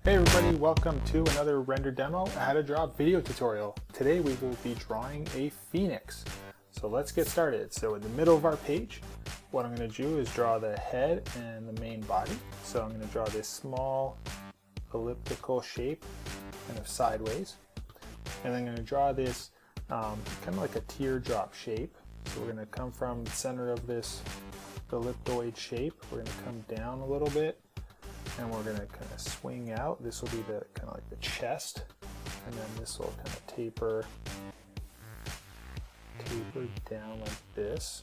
Hey everybody, welcome to another render demo, how to draw video tutorial. Today we will be drawing a phoenix. So let's get started. So in the middle of our page, what I'm going to do is draw the head and the main body. So I'm going to draw this small elliptical shape, kind of sideways. And then I'm going to draw this kind of like a teardrop shape. So we're going to come from the center of this elliptoid shape. We're going to come down a little bit. And we're going to kind of swing out. This will be the kind of like the chest, and then this will kind of taper down like this.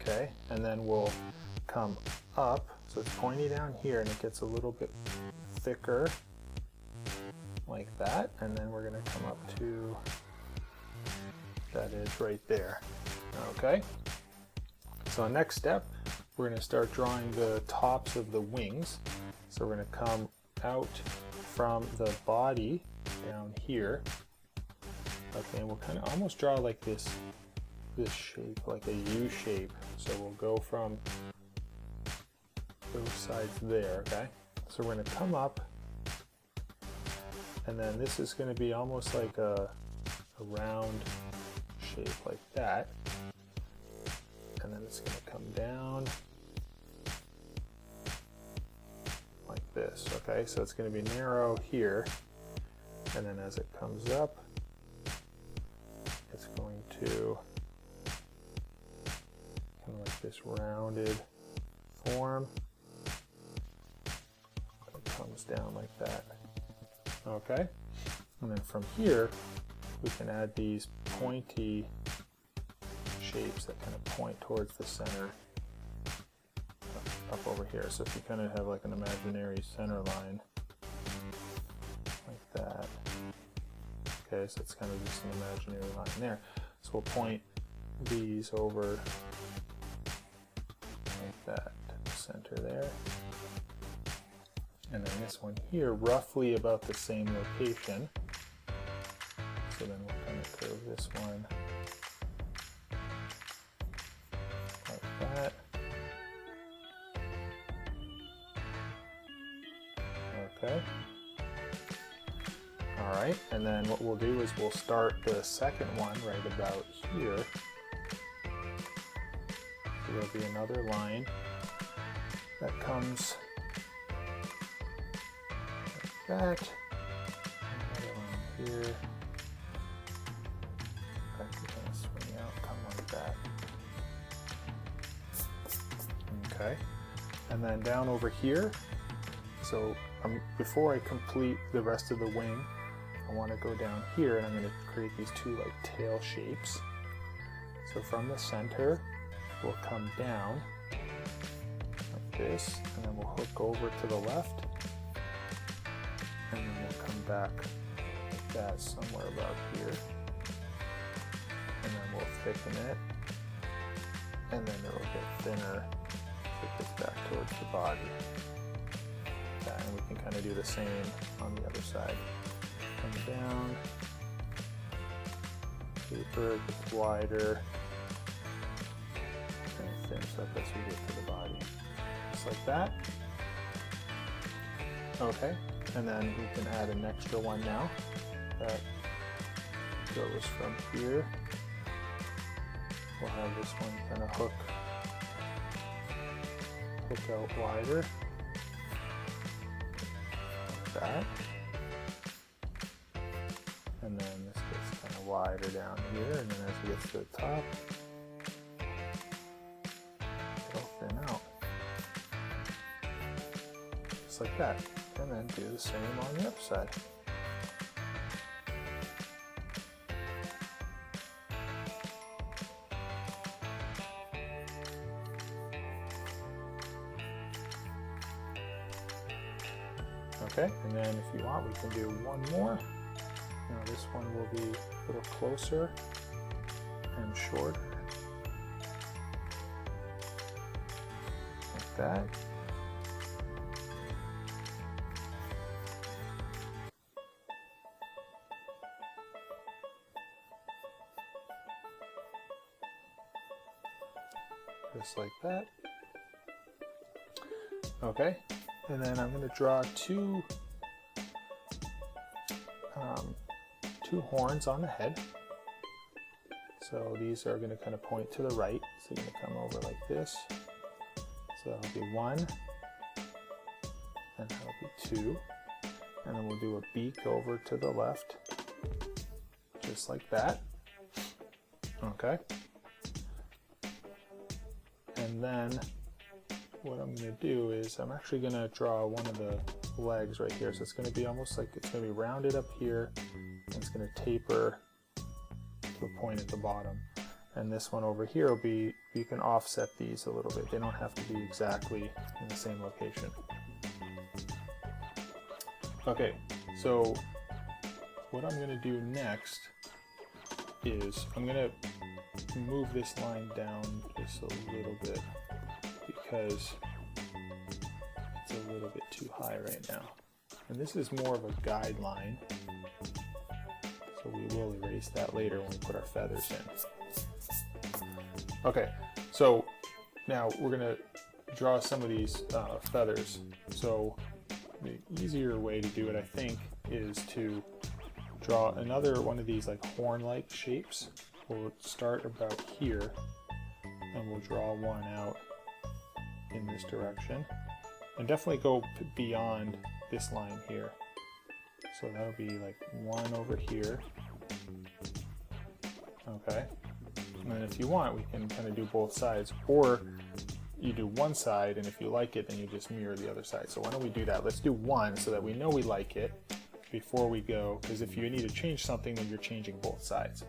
Okay, and then we'll come up. So it's pointy down here, and it gets a little bit thicker, like that. And then we're going to come up to that edge right there. Okay. So next step, we're going to start drawing the tops of the wings. So we're going to come out from the body down here. Okay, and we'll kind of almost draw like this shape, like a U shape. So we'll go from both sides there, okay? So we're going to come up, and then this is going to be almost like a round shape like that. And then it's going to come down like this, okay? So it's going to be narrow here, and then as it comes up, it's going to kind of like this rounded form. It comes down like that, okay? And then from here, we can add these pointy shapes that kind of point towards the center up over here. So if you kind of have like an imaginary center line like that, okay, so it's kind of just an imaginary line there. So we'll point these over like that to the center there, and then this one here roughly about the same location. So then we'll kind of curve this one like that. Okay. All right, and then what we'll do is we'll start the second one right about here. So there'll be another line that comes like that. Another one here. That can kind of swing out, come like that. Okay, and then down over here, so before I complete the rest of the wing, I want to go down here, and I'm going to create these two like tail shapes. So from the center, we'll come down like this, and then we'll hook over to the left, and then we'll come back like that somewhere about here, and then we'll thicken it, and then it'll get thinner as it gets back towards the body. And we can kind of do the same on the other side. Come down, taper, gets wider, and thins up as we get to the body. Just like that. Okay, and then we can add an extra one now that goes from here. We'll have this one kind of hook out wider. That, and then this gets kind of wider down here, and then as it gets to the top, it'll thin out, just like that, and then do the same on the other side. Okay, and then if you want, we can do one more. Now this one will be a little closer and shorter, like that. Just like that. Okay, and then I'm going to draw two two horns on the head. So these are going to kind of point to the right. So you're going to come over like this. So that'll be one, and that'll be two. And then we'll do a beak over to the left, just like that. Okay. And then what I'm going to do is I'm actually going to draw one of the legs right here. So it's going to be almost like it's going to be rounded up here, and it's going to taper to a point at the bottom. And this one over here will be, you can offset these a little bit. They don't have to be exactly in the same location. Okay, so what I'm going to do next is I'm going to move this line down just a little bit because it's a little bit too high right now. And this is more of a guideline, so we will erase that later when we put our feathers in. Okay, so now we're going to draw some of these feathers. So the easier way to do it, I think, is to draw another one of these like horn-like shapes. We'll start about here, and we'll draw one out in this direction. And definitely go beyond this line here. So that'll be like one over here. Okay. And then if you want, we can kind of do both sides, or you do one side, and if you like it, then you just mirror the other side. So why don't we do that? Let's do one so that we know we like it before we go, because if you need to change something, then you're changing both sides.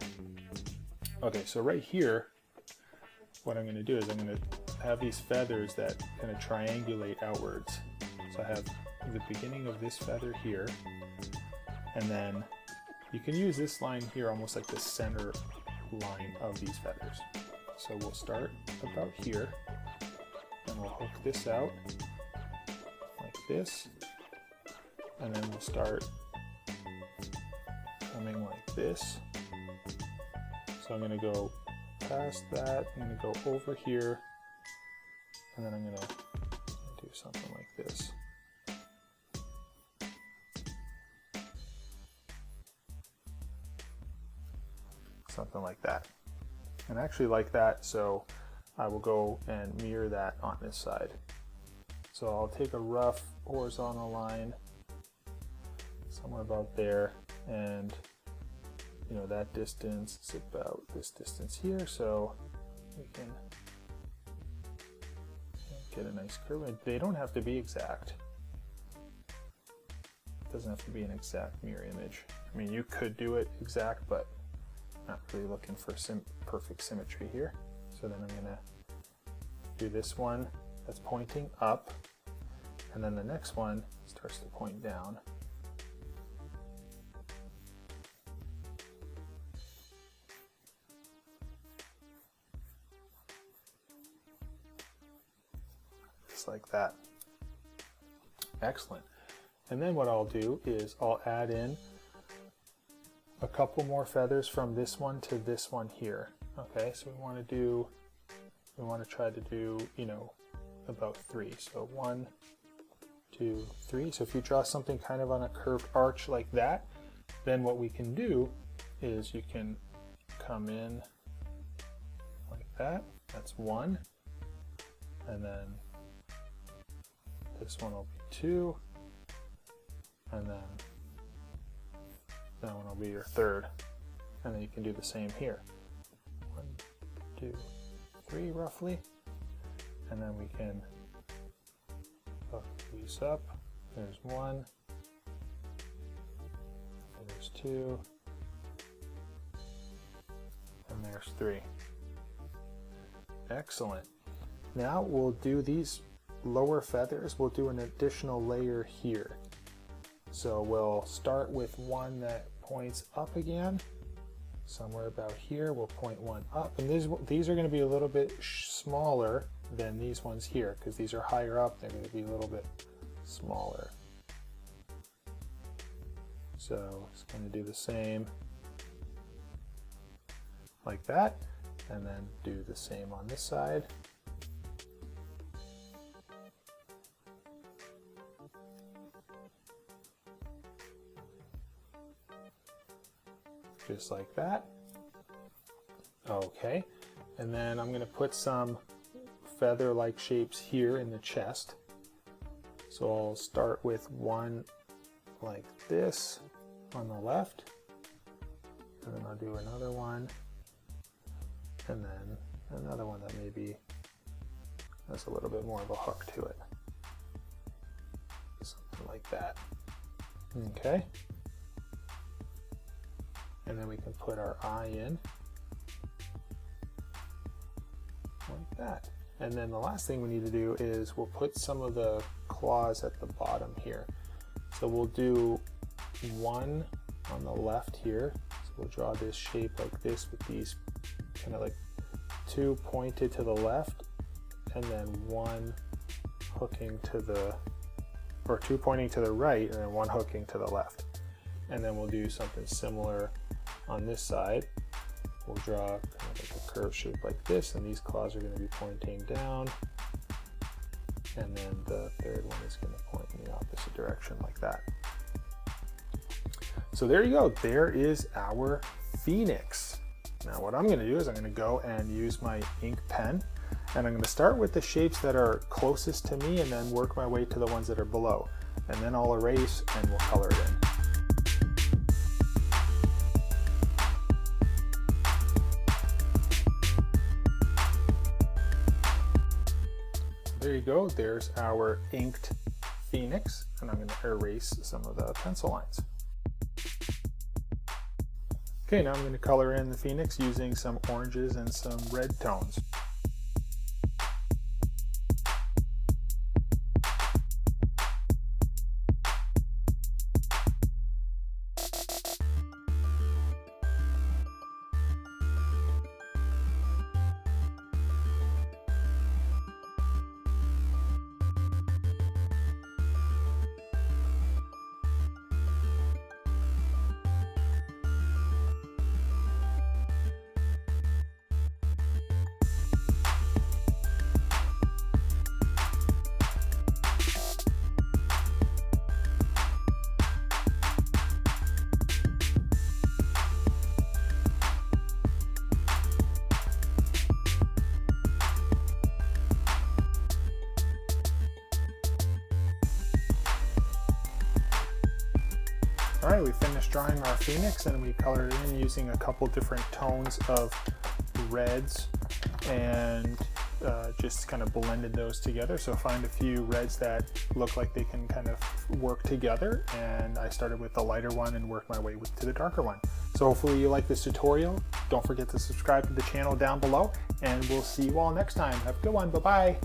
Okay, so right here, what I'm going to do is I'm going to have these feathers that kind of triangulate outwards. So I have the beginning of this feather here, and then you can use this line here almost like the center line of these feathers. So we'll start about here, and we'll hook this out like this, and then we'll start coming like this. So I'm going to go past that, I'm going to go over here, and then I'm going to do something like this. Something like that. And I actually like that, so I will go and mirror that on this side. So I'll take a rough horizontal line somewhere about there, and you know that distance is about this distance here, so we can get a nice curve. They don't have to be exact. It doesn't have to be an exact mirror image. I mean, you could do it exact, but not really looking for perfect symmetry here. So then I'm gonna do this one that's pointing up, and then the next one starts to point down. Just like that. Excellent. And then what I'll do is I'll add in a couple more feathers from this one to this one here. Okay, so we want to try to do, you know, about 3. So 1, 2, 3. So if you draw something kind of on a curved arch like that, then what we can do is you can come in like that. That's 1. And then this one will be 2. And then that one will be your 3rd, and then you can do the same here. 1, 2, 3 roughly, and then we can hook these up. There's 1, there's 2, and there's 3. Excellent. Now we'll do these lower feathers. We'll do an additional layer here. So we'll start with one that points up again, somewhere about here. We'll point one up, and these are going to be a little bit smaller than these ones here, because these are higher up. They're going to be a little bit smaller. So it's going to do the same like that, and then do the same on this side. just like that. Okay, and then I'm going to put some feather-like shapes here in the chest. So I'll start with one like this on the left, and then I'll do another one, and then another one that maybe has a little bit more of a hook to it. Something like that. Okay. And then we can put our eye in like that. And then the last thing we need to do is we'll put some of the claws at the bottom here. So we'll do one on the left here. So we'll draw this shape like this with these kind of like two pointed to the left, and then one hooking to the, or two pointing to the right, and then one hooking to the left. And then we'll do something similar on this side. We'll draw kind of like a curved shape like this, and these claws are going to be pointing down, and then the third one is going to point in the opposite direction like that. So there you go, there is our phoenix. Now what I'm going to do is I'm going to go and use my ink pen, and I'm going to start with the shapes that are closest to me and then work my way to the ones that are below, and then I'll erase and we'll color it in. There you go, there's our inked phoenix, and I'm going to erase some of the pencil lines. Okay, now I'm going to color in the phoenix using some oranges and some red tones. All right, we finished drawing our phoenix, and we colored it in using a couple different tones of reds, and just kind of blended those together. So find a few reds that look like they can kind of work together, and I started with the lighter one and worked my way to the darker one. So hopefully you like this tutorial. Don't forget to subscribe to the channel down below, and we'll see you all next time. Have a good one. Bye-bye.